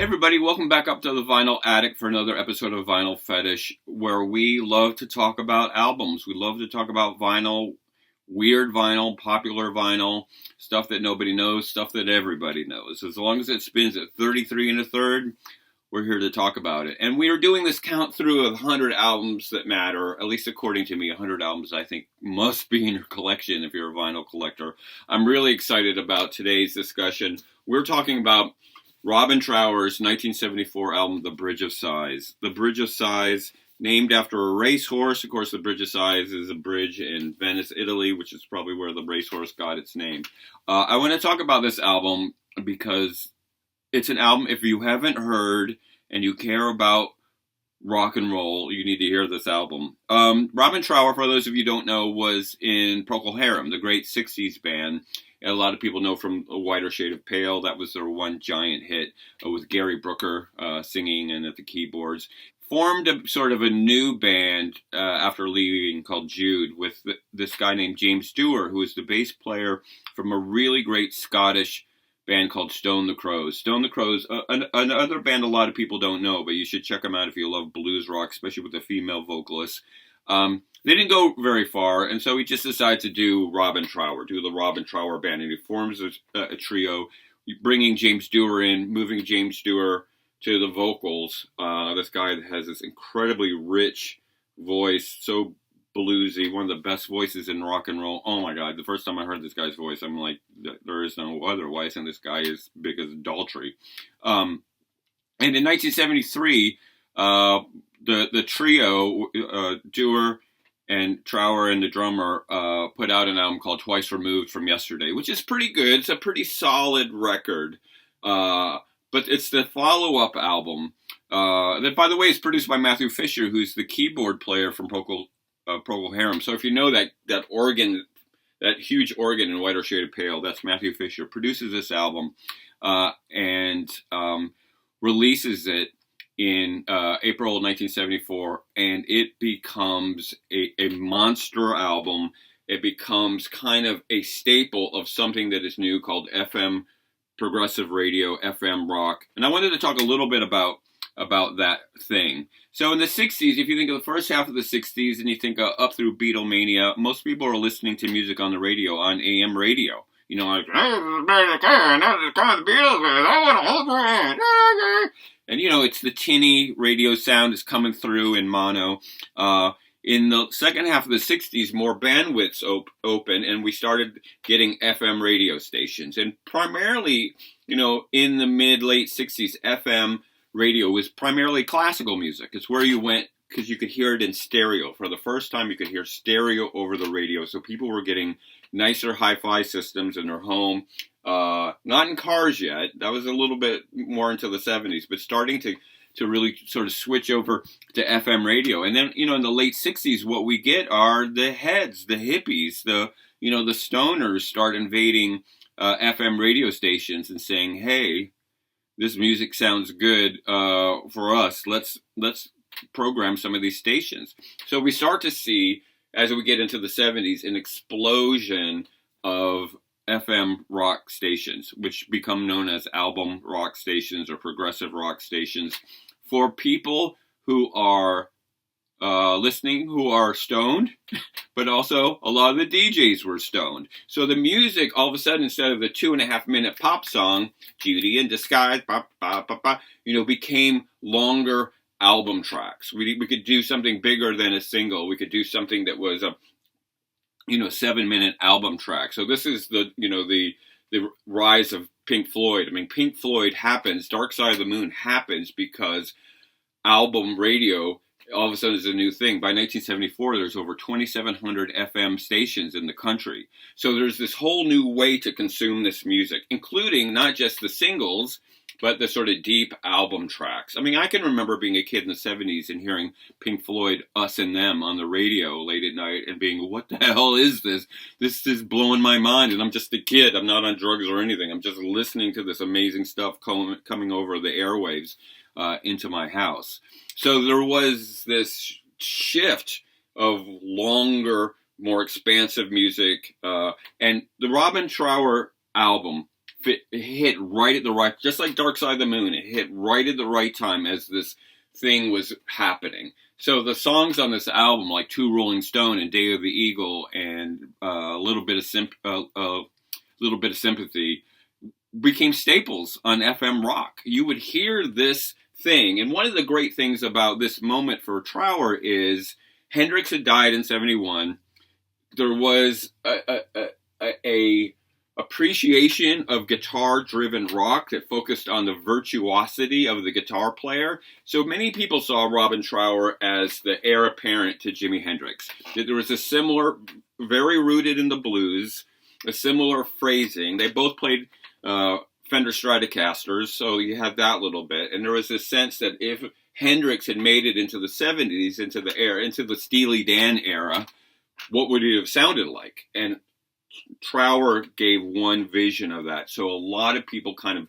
everybody, welcome back up to the Vinyl Attic for another episode of Vinyl Fetish, where we love to talk about albums. We love to talk about vinyl, weird vinyl, popular vinyl, stuff that nobody knows, stuff that everybody knows. As long as it spins at 33 1/3, we're here to talk about it. And we are doing this count through of 100 albums that matter, at least according to me, 100 albums I think must be in your collection if you're a vinyl collector. I'm really excited about today's discussion. We're talking about Robin Trower's 1974 album, The Bridge of Sighs. The Bridge of Sighs, named after a racehorse. Of course, the Bridge of Sighs is a bridge in Venice, Italy, which is probably where the racehorse got its name. I want to talk about this album because it's an album, if you haven't heard and you care about rock and roll, you need to hear this album. Robin Trower, for those of you who don't know, was in Procol Harum, the great 60s band. A lot of people know from A Whiter Shade of Pale. That was their one giant hit with Gary Brooker singing and at the keyboards. Formed a sort of a new band after leaving called Jude with this guy named James Dewar, who is the bass player from a really great Scottish band called Stone the Crows. Stone the Crows, another band a lot of people don't know, but you should check them out if you love blues rock, especially with the female vocalists. They didn't go very far, and so he just decided to do Robin Trower, do the Robin Trower band, and he forms a trio, bringing James Dewar in, moving James Dewar to the vocals. This guy has this incredibly rich voice, so bluesy, one of the best voices in rock and roll. Oh my God, the first time I heard this guy's voice, I'm like, there is no other. Why isn't this guy as big as Daltrey? And in 1973, the trio, Dewar and Trower and the drummer, put out an album called Twice Removed from Yesterday, which is pretty good. It's a pretty solid record. But it's the follow-up album that, by the way, is produced by Matthew Fisher, who's the keyboard player from Procol Harum. So if you know that organ, that huge organ in Whiter Shade of Pale, that's Matthew Fisher, produces this album and releases it in April 1974, and it becomes a monster album. It becomes kind of a staple of something that is new called FM progressive radio, FM rock. And I wanted to talk a little bit about that thing. So in the 60s, if you think of the first half of the 60s and you think up through Beatlemania, most people are listening to music on the radio, on AM radio. You know, like, and, you know, it's the tinny radio sound is coming through in mono. In the second half of the 60s, more bandwidths open, and we started getting FM radio stations. And primarily, you know, in the mid-late 60s, FM radio was primarily classical music. It's where you went because you could hear it in stereo. For the first time, you could hear stereo over the radio. So people were getting nicer hi-fi systems in their home. Not in cars yet. That was a little bit more into the 70s, but starting to really sort of switch over to FM radio. And then, you know, in the late 60s, what we get are the heads, the hippies, the stoners start invading FM radio stations and saying, hey, this music sounds good for us. Let's program some of these stations. So we start to see, as we get into the 70s, an explosion of FM rock stations, which become known as album rock stations or progressive rock stations for people who are listening, who are stoned, but also a lot of the DJs were stoned. So the music, all of a sudden, instead of the 2.5-minute pop song, Judy in Disguise, became longer album tracks. We could do something bigger than a single. We could do something that was a 7-minute album track. So this is the rise of Pink Floyd. I mean, Pink Floyd happens, Dark Side of the Moon happens because album radio all of a sudden is a new thing. By 1974, there's over 2,700 FM stations in the country. So there's this whole new way to consume this music, including not just the singles, but the sort of deep album tracks. I mean, I can remember being a kid in the 70s and hearing Pink Floyd, Us and Them on the radio late at night and being, what the hell is this? This is blowing my mind, and I'm just a kid. I'm not on drugs or anything. I'm just listening to this amazing stuff coming over the airwaves into my house. So there was this shift of longer, more expansive music. And the Robin Trower album hit right at the right, just like Dark Side of the Moon, it hit right at the right time as this thing was happening. So the songs on this album, like Two Rolling Stone and Day of the Eagle and a little bit of Sympathy, became staples on FM rock. You would hear this thing, and one of the great things about this moment for Trower is Hendrix had died in '71. There was a appreciation of guitar-driven rock that focused on the virtuosity of the guitar player. So many people saw Robin Trower as the heir apparent to Jimi Hendrix. There was a similar, very rooted in the blues, a similar phrasing. They both played Fender Stratocasters, so you had that little bit. And there was this sense that if Hendrix had made it into the 70s, into the Steely Dan era, what would it have sounded like? And Trower gave one vision of that. So a lot of people kind of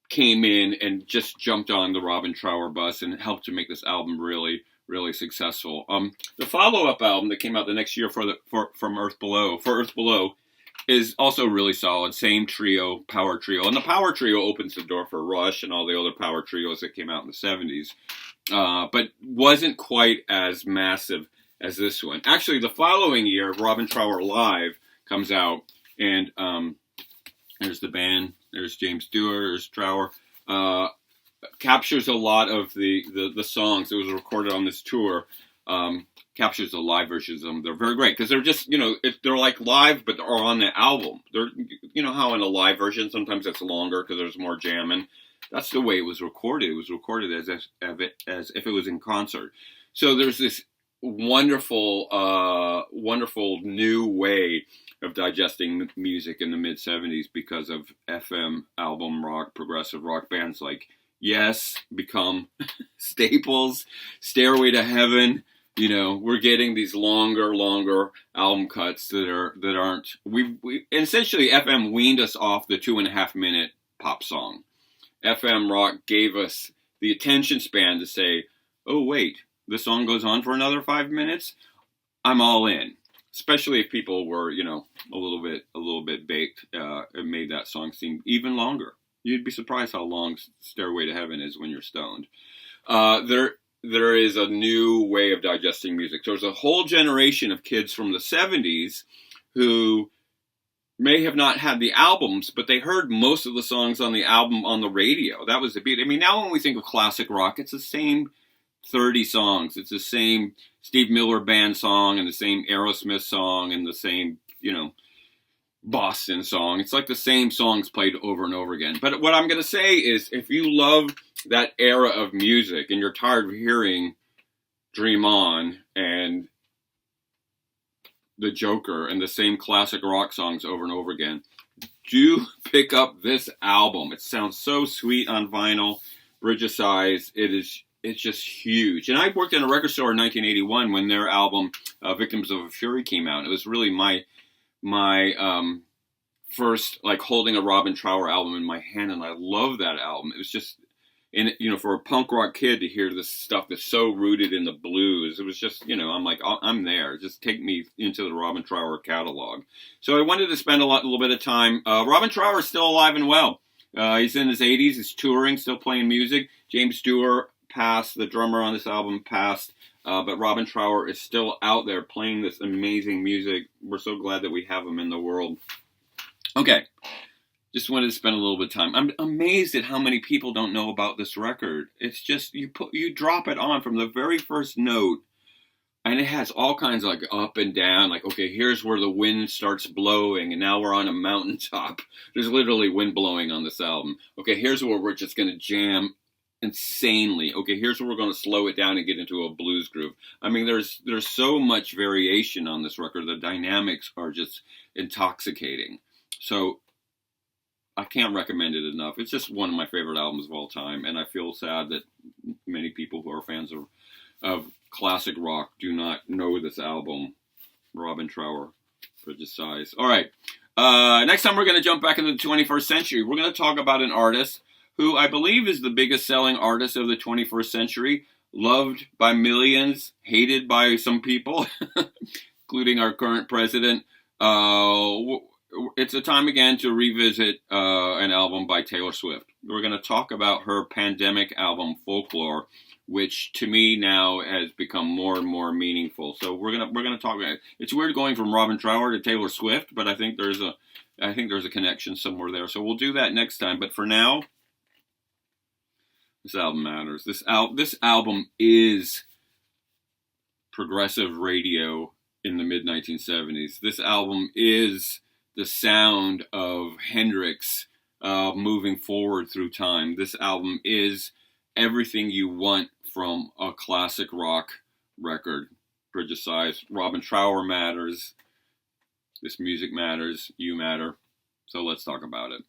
came in and just jumped on the Robin Trower bus and helped to make this album really, really successful. The follow-up album that came out the next year for Earth Below is also really solid. Same trio, power trio. And the power trio opens the door for Rush and all the other power trios that came out in the 70s. But wasn't quite as massive as this one. Actually, the following year, Robin Trower Live comes out, and there's the band, there's James Dewar, there's Trower, captures a lot of the songs that was recorded on this tour, captures the live versions of them. They're very great, because they're just, they're like live, but they're on the album. They're, how in a live version, sometimes it's longer, because there's more jamming. That's the way it was recorded. It was recorded as if it was in concert. So there's this wonderful new way of digesting music in the mid 70s because of FM album rock, progressive rock bands like Yes become staples, Stairway to Heaven. We're getting these longer album cuts that aren't. We essentially FM weaned us off the 2.5 minute pop song. FM rock gave us the attention span to say, oh wait, the song goes on for another 5 minutes. I'm all in. Especially if people were, a little bit baked. It made that song seem even longer. You'd be surprised how long Stairway to Heaven is when you're stoned. There is a new way of digesting music. There's a whole generation of kids from the 70s who may have not had the albums, but they heard most of the songs on the album on the radio. That was the beat. I mean, now when we think of classic rock, it's the same 30 songs. It's the same Steve Miller Band song and the same Aerosmith song and the same, Boston song. It's like the same songs played over and over again. But what I'm going to say is, if you love that era of music and you're tired of hearing Dream On and The Joker and the same classic rock songs over and over again, do pick up this album. It sounds so sweet on vinyl. Bridge of Sighs. It's just huge. And I worked in a record store in 1981 when their album, Victims of Fury, came out. It was really my first, holding a Robin Trower album in my hand, and I love that album. It was just, for a punk rock kid to hear this stuff that's so rooted in the blues, it was just, I'm like, I'm there. Just take me into the Robin Trower catalog. So I wanted to spend a little bit of time. Robin Trower is still alive and well. He's in his 80s. He's touring, still playing music. James Dewar passed, the drummer on this album passed, but Robin Trower is still out there playing this amazing music. We're so glad that we have him in the world. Okay, just wanted to spend a little bit of time. I'm amazed at how many people don't know about this record. It's just, you drop it on from the very first note, and it has all kinds of up and down, okay, here's where the wind starts blowing, and now we're on a mountaintop. There's literally wind blowing on this album. Okay, here's where we're just going to jam insanely. Okay, here's where we're going to slow it down and get into a blues groove. I mean, there's so much variation on this record. The dynamics are just intoxicating. So I can't recommend it enough. It's just one of my favorite albums of all time, and I feel sad that many people who are fans of classic rock do not know this album, Robin Trower, Bridge of Sighs. All right, next time we're going to jump back into the 21st century. We're going to talk about an artist who I believe is the biggest selling artist of the 21st century, loved by millions, hated by some people, including our current president. it's a time again to revisit an album by Taylor Swift. We're going to talk about her pandemic album Folklore, which to me now has become more and more meaningful. So we're gonna talk about it. It's weird going from Robin Trower to Taylor Swift, but I think there's a connection somewhere there. So we'll do that next time. But for now, this album matters. This album is progressive radio in the mid-1970s. This album is the sound of Hendrix moving forward through time. This album is everything you want from a classic rock record. Bridge of Sighs, Robin Trower matters. This music matters. You matter. So let's talk about it.